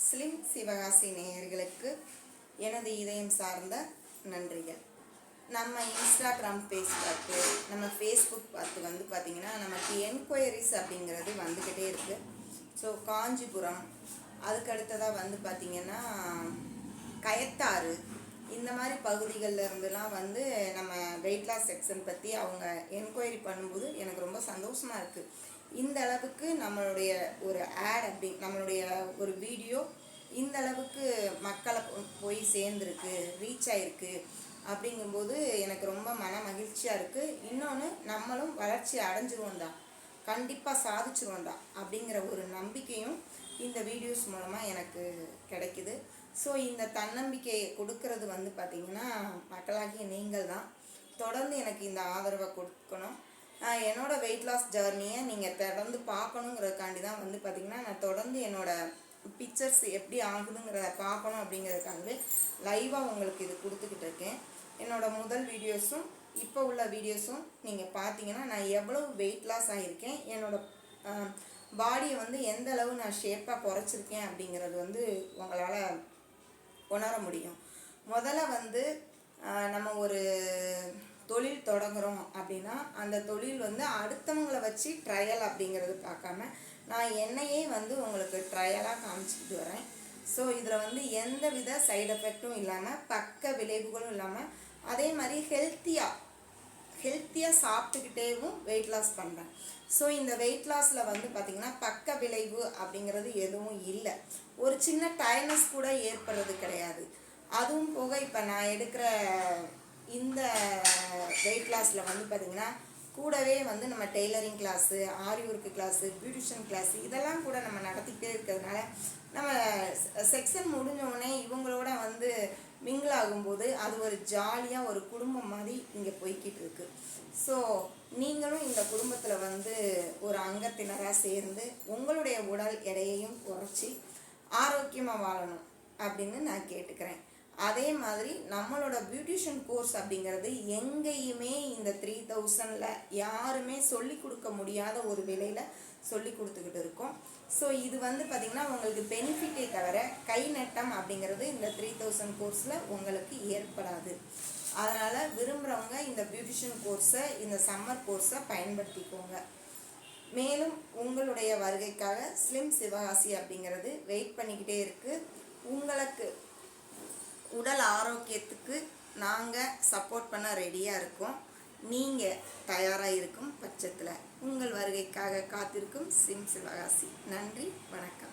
Slim Sivakasi நேயர்களுக்கு எனது இதயம் சார்ந்த நன்றிகள். நம்ம இன்ஸ்டாகிராம் பேஜ் பார்த்து நம்ம ஃபேஸ்புக் பார்த்து பார்த்திங்கன்னா நமக்கு என்கொயரிஸ் அப்படிங்கிறது வந்துக்கிட்டே இருக்குது. ஸோ காஞ்சிபுரம், அதுக்கு அடுத்ததாக பார்த்திங்கன்னா கயத்தாறு, இந்த மாதிரி பகுதிகளில் இருந்துலாம் நம்ம வெயிட் லாஸ் செக்ஷன் பற்றி அவங்க என்கொயரி பண்ணும்போது எனக்கு ரொம்ப சந்தோஷமாக இருக்குது. இந்த அளவுக்கு நம்மளுடைய ஒரு ஆட் நம்மளுடைய ஒரு வீடியோ இந்த அளவுக்கு மக்களை போய் சேர்ந்துருக்கு, ரீச் ஆகிருக்கு அப்படிங்கும்போது எனக்கு ரொம்ப மன மகிழ்ச்சியாக இருக்குது. இன்னொன்று, நம்மளும் வளர்ச்சி அடைஞ்சிருவோம் தான், கண்டிப்பாக சாதிச்சிருவோம் தான் அப்படிங்கிற ஒரு நம்பிக்கையும் இந்த வீடியோஸ் மூலமாக எனக்கு கிடைக்குது. ஸோ இந்த தன்னம்பிக்கையை கொடுக்கறது பார்த்திங்கன்னா மக்களாகிய நீங்கள் தான். தொடர்ந்து எனக்கு இந்த ஆதரவை கொடுக்கணும். என்னோடய வெயிட் லாஸ் ஜர்னியை நீங்கள் தொடர்ந்து பார்க்கணுங்கிறதுக்காண்டி தான் பார்த்திங்கன்னா நான் தொடர்ந்து என்னோடய பிக்சர்ஸ் எப்படி ஆகுதுங்கிறத பார்க்கணும் அப்படிங்கிறதுக்காகவே லைவாக உங்களுக்கு இது கொடுத்துக்கிட்டு இருக்கேன். என்னோடய முதல் வீடியோஸும் இப்போ உள்ள வீடியோஸும் நீங்கள் பார்த்தீங்கன்னா நான் எவ்வளவு வெயிட் லாஸ் ஆகியிருக்கேன், என்னோடய பாடியை எந்த அளவு நான் ஷேப்பாக குறைச்சிருக்கேன் அப்படிங்கிறது உங்களால் உணர முடியும். முதல்ல நம்ம ஒரு தொழில் தொடங்குகிறோம் அப்படின்னா அந்த தொழில் அடுத்தவங்களை வச்சு ட்ரையல் அப்படிங்கிறது பார்க்காம நான் என்னையே உங்களுக்கு ட்ரையலாக காமிச்சிக்கிட்டு வரேன். ஸோ இதில் எந்த வித சைடு எஃபெக்டும் இல்லாமல், பக்க விளைவுகளும் இல்லாமல், அதே மாதிரி ஹெல்த்தியாக சாப்பிட்டுக்கிட்டேவும் வெயிட் லாஸ் பண்ணுறேன். ஸோ இந்த வெயிட் லாஸில் பார்த்திங்கன்னா பக்க விளைவு அப்படிங்கிறது எதுவும் இல்லை. ஒரு சின்ன டயர்னஸ் கூட ஏற்படுறது கிடையாது. அதுவும் போக இப்போ நான் எடுக்கிற இந்த வெயிட் லாஸில் பார்த்திங்கன்னா கூடவே நம்ம டெய்லரிங் கிளாஸு, ஆரி ஒர்க்கு கிளாஸு, பியூட்டிஷியன் கிளாஸு இதெல்லாம் கூட நம்ம நடத்திக்கிட்டே இருக்கிறதுனால நம்ம செக்ஷன் முடிஞ்சோடனே இவங்களோட மிங்கிள் ஆகும்போது அது ஒரு ஜாலியாக ஒரு குடும்பம் மாதிரி இங்கே போய்கிட்டு இருக்கு. ஸோ நீங்களும் இந்த குடும்பத்தில் ஒரு அங்கத்தினராக சேர்ந்து உங்களுடைய உடல் எடையையும் குறைச்சி ஆரோக்கியமாக வாழணும் அப்படின்னு நான் கேட்டுக்கிறேன். அதே மாதிரி நம்மளோட பியூட்டிஷியன் கோர்ஸ் அப்படிங்கிறது எங்கேயுமே இந்த 3000 யாருமே சொல்லி கொடுக்க முடியாத ஒரு விலையில் சொல்லி கொடுத்துக்கிட்டு இருக்கோம். ஸோ இது பார்த்திங்கன்னா உங்களுக்கு பெனிஃபிட்டே தவிர கை நட்டம் அப்படிங்கிறது இந்த 3000 கோர்ஸில் உங்களுக்கு ஏற்படாது. அதனால் விரும்புகிறவங்க இந்த பியூட்டிஷியன் கோர்ஸை, இந்த சம்மர் கோர்ஸை பயன்படுத்திக்கோங்க. மேலும் உங்களுடைய வருகைக்காக ஸ்லிம் சிவகாசி அப்படிங்கிறது வெயிட் பண்ணிக்கிட்டே இருக்குது. உங்களுக்கு உடல் ஆரோக்கியத்துக்கு நாங்கள் சப்போர்ட் பண்ண ரெடியாக இருக்கோம். நீங்கள் தயாராக இருக்கும் பட்சத்தில் உங்கள் வருகைக்காக காத்திருக்கும் ஸ்லிம் சிவகாசி. நன்றி, வணக்கம்.